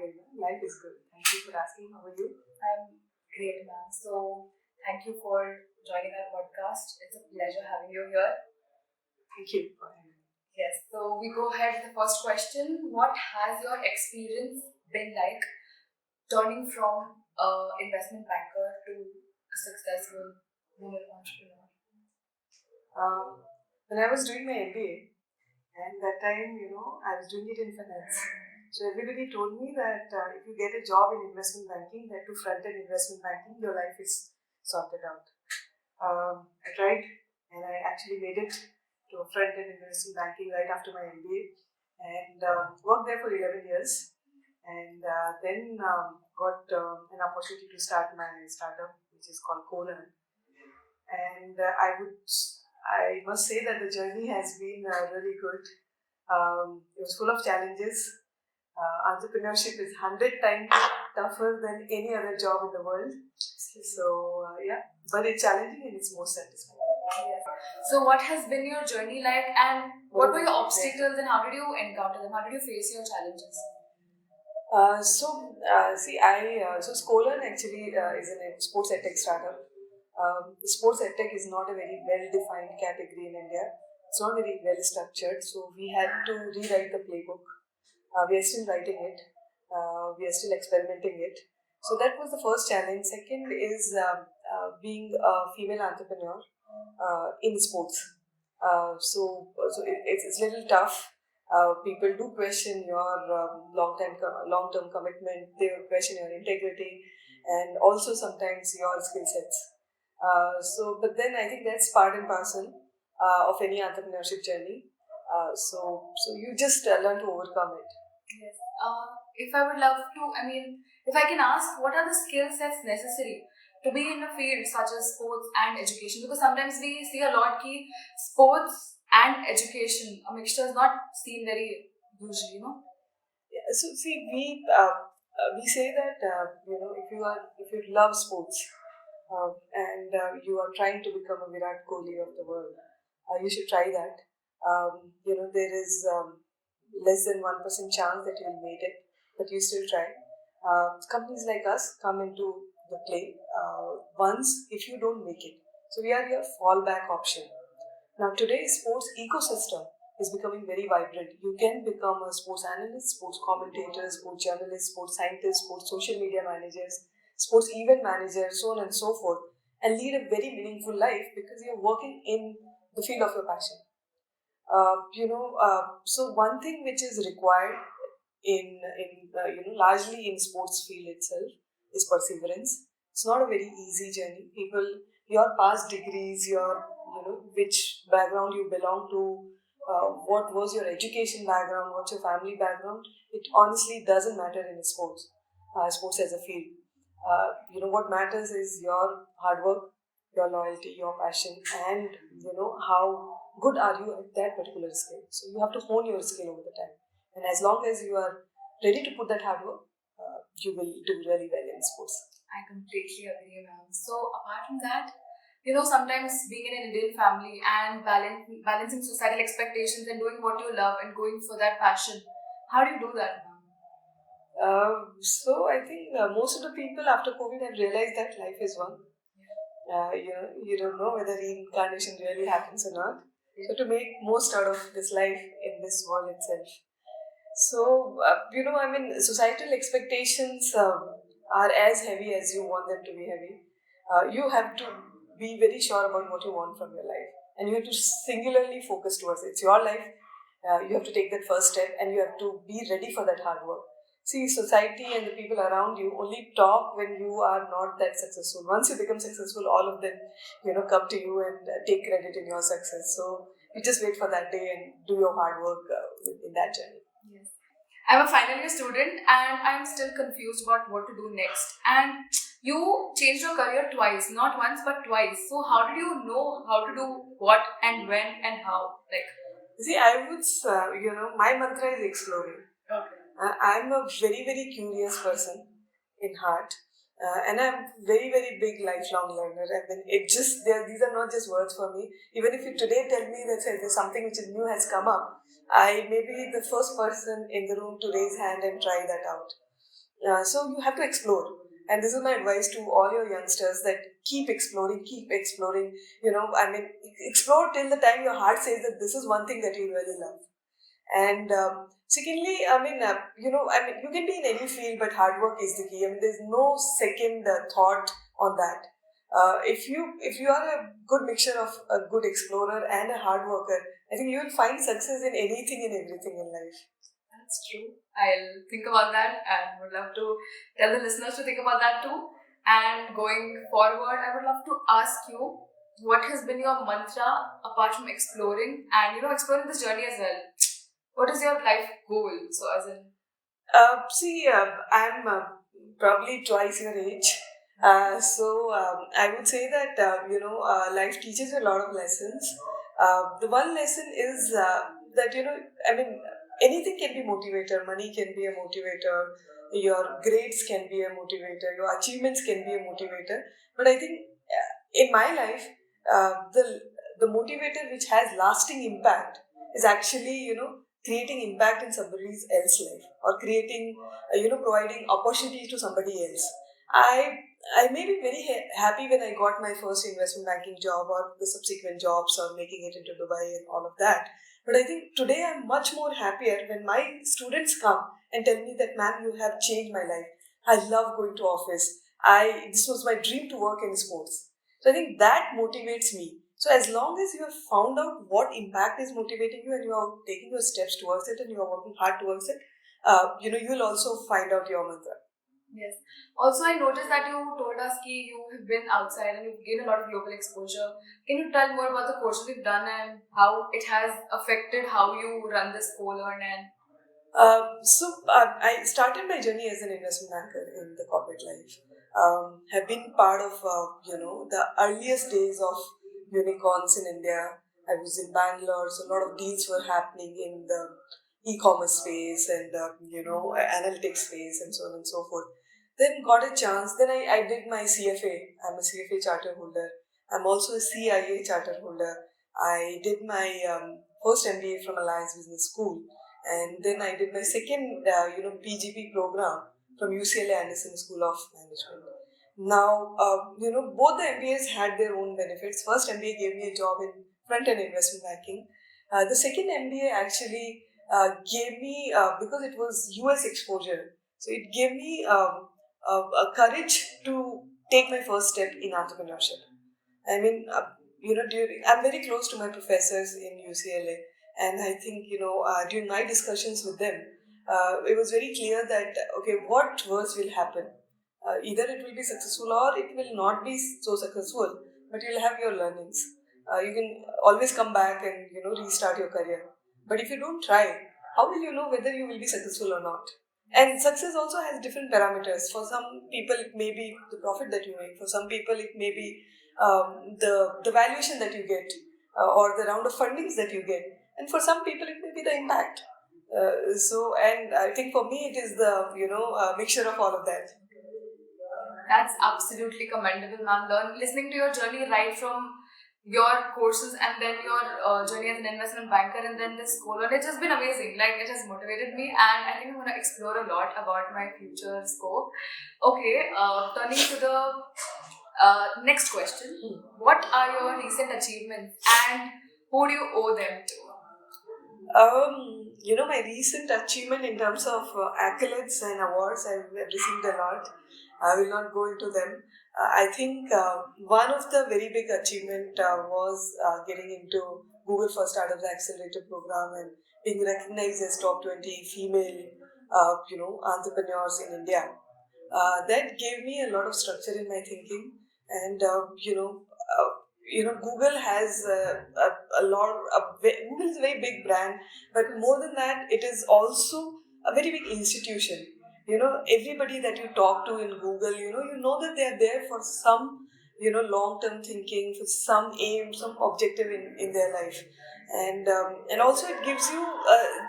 Garima. Life is good. Thank you for asking. How are you? I'm great, ma'am. So, thank you for joining our podcast. It's a pleasure having you here. Thank you for having me. Yes, so we go ahead with the first question. What has your experience been like turning from an investment banker to a successful woman entrepreneur? When I was doing my MBA, and that time, I was doing it in finance. So everybody told me that if you get a job in investment banking, that to front-end investment banking, your life is sorted out. I tried, and I actually made it to front-end investment banking right after my MBA, and worked there for 11 years, and then got an opportunity to start my startup, which is called Kolan. And I must say that the journey has been really good. It was full of challenges. Entrepreneurship is 100 times tougher than any other job in the world. So, but it's challenging and it's most satisfying. Yes. So, what has been your journey like, and what were your obstacles, and how did you encounter them? How did you face your challenges? So Skolan actually is a sports edtech startup. Sports edtech is not a very well-defined category in India. It's not very well structured, so we had to rewrite the playbook. We are still writing it. We are still experimenting it. So that was the first challenge. Second is being a female entrepreneur in sports. It's a little tough. People do question your long-term commitment. They will question your integrity, and also sometimes your skill sets. But then I think that's part and parcel of any entrepreneurship journey. So you just learn to overcome it. Yes. If I would love to, if I can ask, what are the skill sets necessary to be in a field such as sports and education? Because sometimes we see a lot that sports and education, a mixture is not seen very usually, Yeah, so see, we say that if you love sports and you are trying to become a Virat Kohli of the world, you should try that. There is less than 1% chance that you'll make it, but you still try. Companies like us come into the play once if you don't make it. So we are your fallback option. Now today's sports ecosystem is becoming very vibrant. You can become a sports analyst, sports commentator, sports journalist, sports scientist, sports social media managers, sports event manager, so on and so forth, and lead a very meaningful life because you're working in the field of your passion. So one thing which is required largely in sports field itself is perseverance. It's not a very easy journey. Your past degrees, which background you belong to, what was your education background, what's your family background, it honestly doesn't matter in sports as a field. What matters is your hard work, your loyalty, your passion, and how good are you at that particular skill. So you have to hone your skill over the time. And as long as you are ready to put that hard work, you will do really well in sports. I completely agree, ma'am. So apart from that, sometimes being in an Indian family and balancing societal expectations and doing what you love and going for that passion, how do you do that, ma'am? So I think most of the people after COVID have realized that life is one. You don't know whether reincarnation really happens or not. So to make most out of this life in this world itself. So, societal expectations are as heavy as you want them to be heavy. You have to be very sure about what you want from your life. And you have to singularly focus towards it. It's your life. You have to take that first step and you have to be ready for that hard work. See, society and the people around you only talk when you are not that successful. Once you become successful, all of them, come to you and take credit in your success. So you just wait for that day and do your hard work in that journey. Yes. I'm a final year student and I'm still confused about what to do next. And you changed your career twice, not once but twice. So how did you know how to do what and when and how? See, I would, my mantra is exploring. Okay. I'm a very, very curious person in heart. And I'm very, very big lifelong learner. These are not just words for me. Even if you today tell me that there's something which is new has come up, I may be the first person in the room to raise hand and try that out. So you have to explore. And this is my advice to all your youngsters, that keep exploring, keep exploring. Explore till the time your heart says that this is one thing that you really love. And secondly, you can be in any field, but hard work is the key. There's no second thought on that. If you are a good mixture of a good explorer and a hard worker, I think you will find success in anything and everything in life. That's true. I'll think about that and would love to tell the listeners to think about that too. And going forward, I would love to ask you, what has been your mantra apart from exploring and exploring this journey as well? What is your life goal? So as in I'm probably twice your age. I would say that, life teaches a lot of lessons. The one lesson is that, anything can be motivator. Money can be a motivator. Your grades can be a motivator. Your achievements can be a motivator. But I think in my life, the motivator which has lasting impact is actually, creating impact in somebody else's life, or creating, providing opportunities to somebody else. I may be very happy when I got my first investment banking job, or the subsequent jobs, or making it into Dubai and all of that. But I think today I'm much more happier when my students come and tell me that, ma'am, you have changed my life. I love going to office. This was my dream to work in sports. So I think that motivates me. So as long as you have found out what impact is motivating you, and you are taking your steps towards it, and you are working hard towards it, you'll also find out your mantra. Yes. Also, I noticed that you told us that you have been outside and you've gained a lot of global exposure. Can you tell more about the courses you've done and how it has affected how you run this co-learn and I started my journey as an investment banker in the corporate life. Have been part of the earliest days of unicorns in India. I was in Bangalore, so a lot of deals were happening in the e-commerce space, and analytics space, and so on and so forth. Then got a chance. Then I did my CFA. I'm a CFA charter holder. I'm also a CIA charter holder. I did my first MBA from Alliance Business School, and then I did my second PGP program from UCLA Anderson School of Management. Now, both the MBAs had their own benefits. First MBA gave me a job in front-end investment banking. The second MBA actually gave me, because it was US exposure, so it gave me a courage to take my first step in entrepreneurship. I'm very close to my professors in UCLA, and I think, during my discussions with them, it was very clear that, okay, what worse will happen? Either it will be successful or it will not be so successful, but you'll have your learnings. You can always come back and, restart your career. But if you don't try, how will you know whether you will be successful or not? And success also has different parameters. For some people, it may be the profit that you make. For some people, it may be the valuation that you get, or the round of fundings that you get. And for some people, it may be the impact. And I think for me, it is the mixture of all of that. That's absolutely commendable, ma'am. Listening to your journey right from your courses and then your journey as an investment banker and then this co-learn, it's just been amazing. Like, it has motivated me, and I think I'm going to explore a lot about my future scope. Okay, turning to the next question. What are your recent achievements and who do you owe them to? My recent achievement in terms of accolades and awards, I've received a lot. I will not go into them. I think one of the very big achievement was getting into Google for Startups Accelerator program and being recognized as top 20 female, entrepreneurs in India. That gave me a lot of structure in my thinking, and Google has Google is a very big brand, but more than that, it is also a very big institution. Everybody that you talk to in Google, that they are there for some, long-term thinking, for some aim, some objective in their life. And also it gives you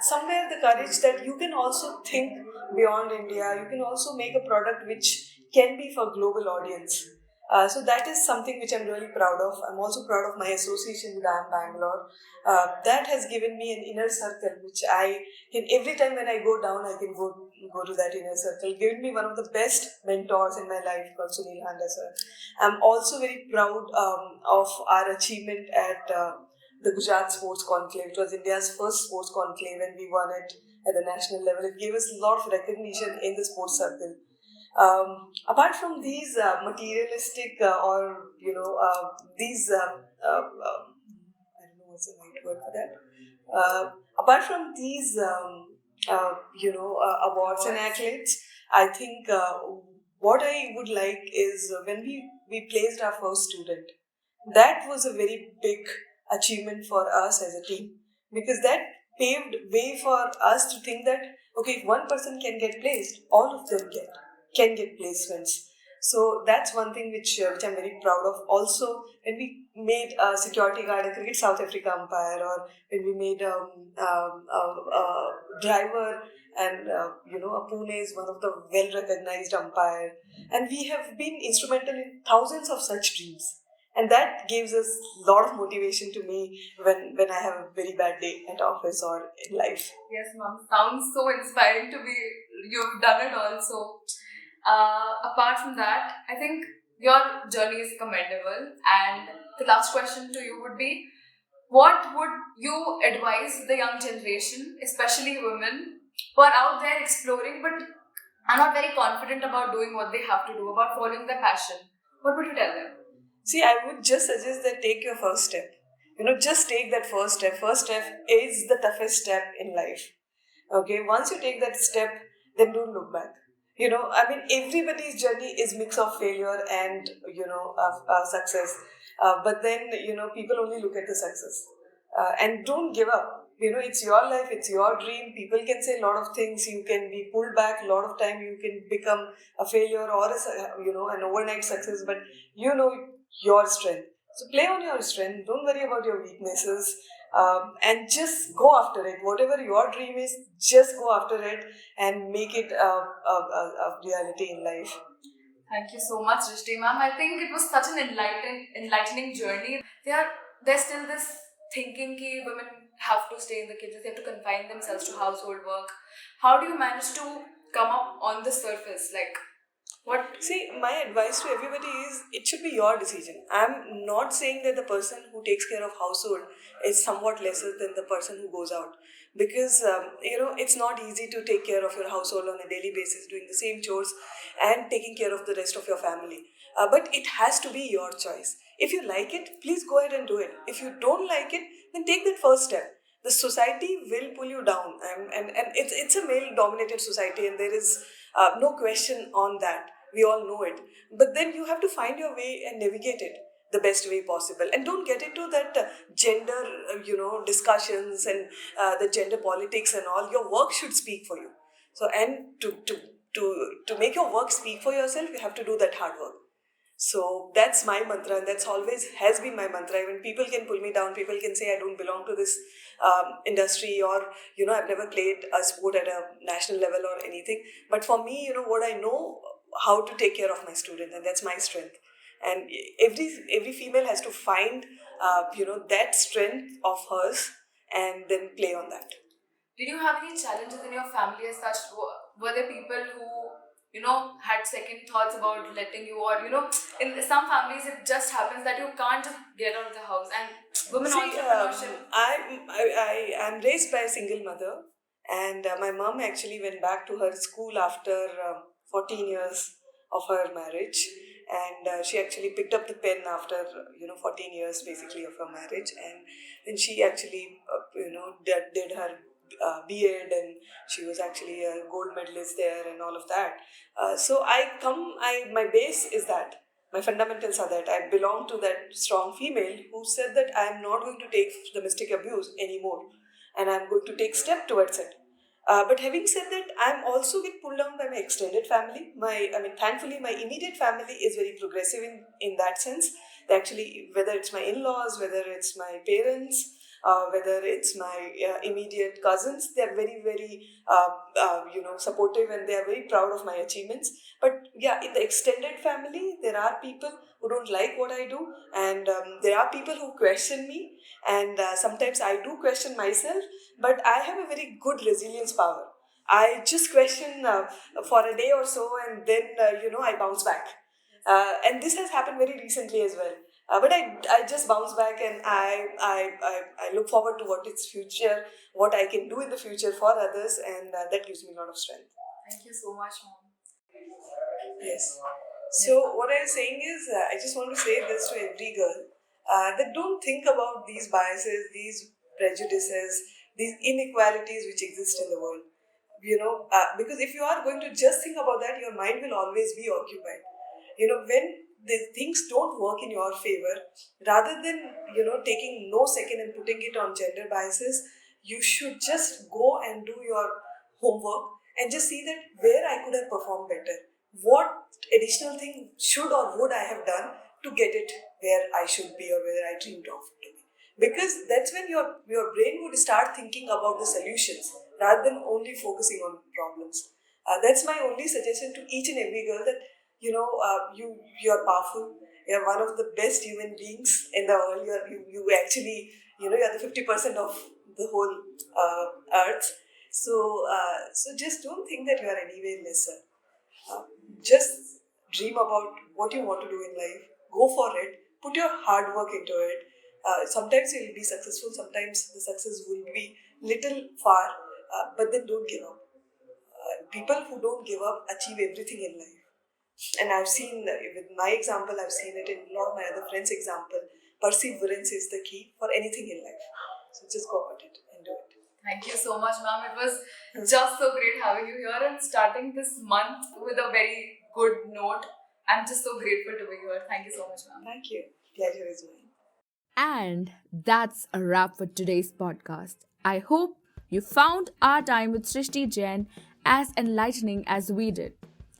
somewhere the courage that you can also think beyond India. You can also make a product which can be for global audience. So that is something which I'm really proud of. I'm also proud of my association with IIM Bangalore. That has given me an inner circle, which I can every time when I go down, I can go to that inner circle. Given me one of the best mentors in my life, called Sunil Handa sir. I'm also very proud of our achievement at the Gujarat Sports Conclave. It was India's first sports conclave, and we won it at the national level. It gave us a lot of recognition in the sports circle. Apart from these materialistic or these I don't know what's the right word for that. Apart from these awards and accolades, I think what I would like is when we placed our first student. That was a very big achievement for us as a team, because that paved way for us to think that okay, if one person can get placed, all of them can get placements. So that's one thing which I'm very proud of. Also, when we made a security guard a cricket South Africa umpire, or when we made driver and a Pune is one of the well recognized umpire, and we have been instrumental in thousands of such dreams, and that gives us a lot of motivation to me when I have a very bad day at office or in life. Yes, ma'am. Sounds so inspiring to be. You've done it also. Apart from that, I think your journey is commendable. And the last question to you would be: what would you advise the young generation, especially women, who are out there exploring but are not very confident about doing what they have to do, about following their passion? What would you tell them? See, I would just suggest that take your first step. Just take that first step. First step is the toughest step in life. Okay, once you take that step, then don't look back. I mean, everybody's journey is mix of failure and success. But then people only look at the success, and don't give up. It's your life, it's your dream. People can say a lot of things. You can be pulled back a lot of time. You can become a failure or an overnight success. But your strength. So play on your strength. Don't worry about your weaknesses. And just go after it. Whatever your dream is, just go after it and make it a reality in life. Thank you so much, Srishty ma'am. I think it was such an enlightening journey. There's still this thinking that women have to stay in the kitchen, they have to confine themselves to household work. How do you manage to come up on the surface? Like, what? See, my advice to everybody is it should be your decision. I'm not saying that the person who takes care of household is somewhat lesser than the person who goes out, because it's not easy to take care of your household on a daily basis, doing the same chores and taking care of the rest of your family. But it has to be your choice. If you like it, please go ahead and do it. If you don't like it, then take that first step. The society will pull you down, and it's a male dominated society, and there is no question on that. We all know it. But then you have to find your way and navigate it the best way possible, and don't get into that gender discussions and the gender politics and all. Your work should speak for you. So, and to make your work speak for yourself, you have to do that hard work. So that's my mantra, and that's always has been my mantra. When people can pull me down, people can say I don't belong to this industry, or I've never played a sport at a national level or anything. But for me, what I know, how to take care of my student, and that's my strength. And every female has to find that strength of hers, and then play on that. Did you have any challenges in your family as such? Were there people who, had second thoughts about letting you, or, in some families it just happens that you can't just get out of the house, and women entrepreneurship? I'm raised by a single mother, and my mom actually went back to her school after 14 years of her marriage, and she actually picked up the pen after 14 years basically of her marriage, and then she actually did her B.Ed, and she was actually a gold medalist there and all of that. So my base is that. My fundamentals are that I belong to that strong female who said that I am not going to take domestic abuse anymore, and I'm going to take step towards it. But having said that, I'm also get pulled down by my extended family. Thankfully, my immediate family is very progressive in that sense. They actually, whether it's my in-laws, whether it's my parents, whether it's my immediate cousins. They're very, very supportive, and they are very proud of my achievements. But yeah, in the extended family, there are people who don't like what I do, and there are people who question me, and sometimes I do question myself, but I have a very good resilience power. I just question for a day or so, and then I bounce back. And this has happened very recently as well. But I just bounce back, and I look forward to what its future, what I can do in the future for others, and that gives me a lot of strength. Thank you so much, mom. Yes. So what I'm saying is, I just want to say this to every girl, that don't think about these biases, these prejudices, these inequalities which exist in the world. Because if you are going to just think about that, your mind will always be occupied. When the things don't work in your favor, rather than taking no second and putting it on gender biases, you should just go and do your homework and just see that where I could have performed better, what additional thing should or would I have done to get it where I should be or where I dreamed of to be. Because that's when your brain would start thinking about the solutions rather than only focusing on problems. That's my only suggestion to each and every girl, that you're powerful. You're one of the best human beings in the world. You actually you're the 50% of the whole earth. So just don't think that you are anywhere lesser. Just dream about what you want to do in life. Go for it. Put your hard work into it. Sometimes you'll be successful. Sometimes the success will be little far. But then don't give up. People who don't give up achieve everything in life. And I've seen, with my example, I've seen it in a lot of my other friends' example. Perseverance is the key for anything in life. So just go about it and do it. Thank you so much, ma'am. It was just so great having you here and starting this month with a very good note. I'm just so grateful to be here. Thank you so much, ma'am. Thank you. Pleasure is mine. And that's a wrap for today's podcast. I hope you found our time with Srishty Jain as enlightening as we did.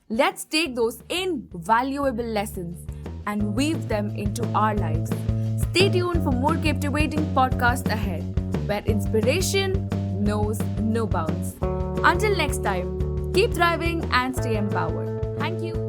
Let's take those invaluable lessons and weave them into our lives. Stay tuned for more captivating podcasts ahead, where inspiration knows no bounds. Until next time, keep thriving and stay empowered. Thank you.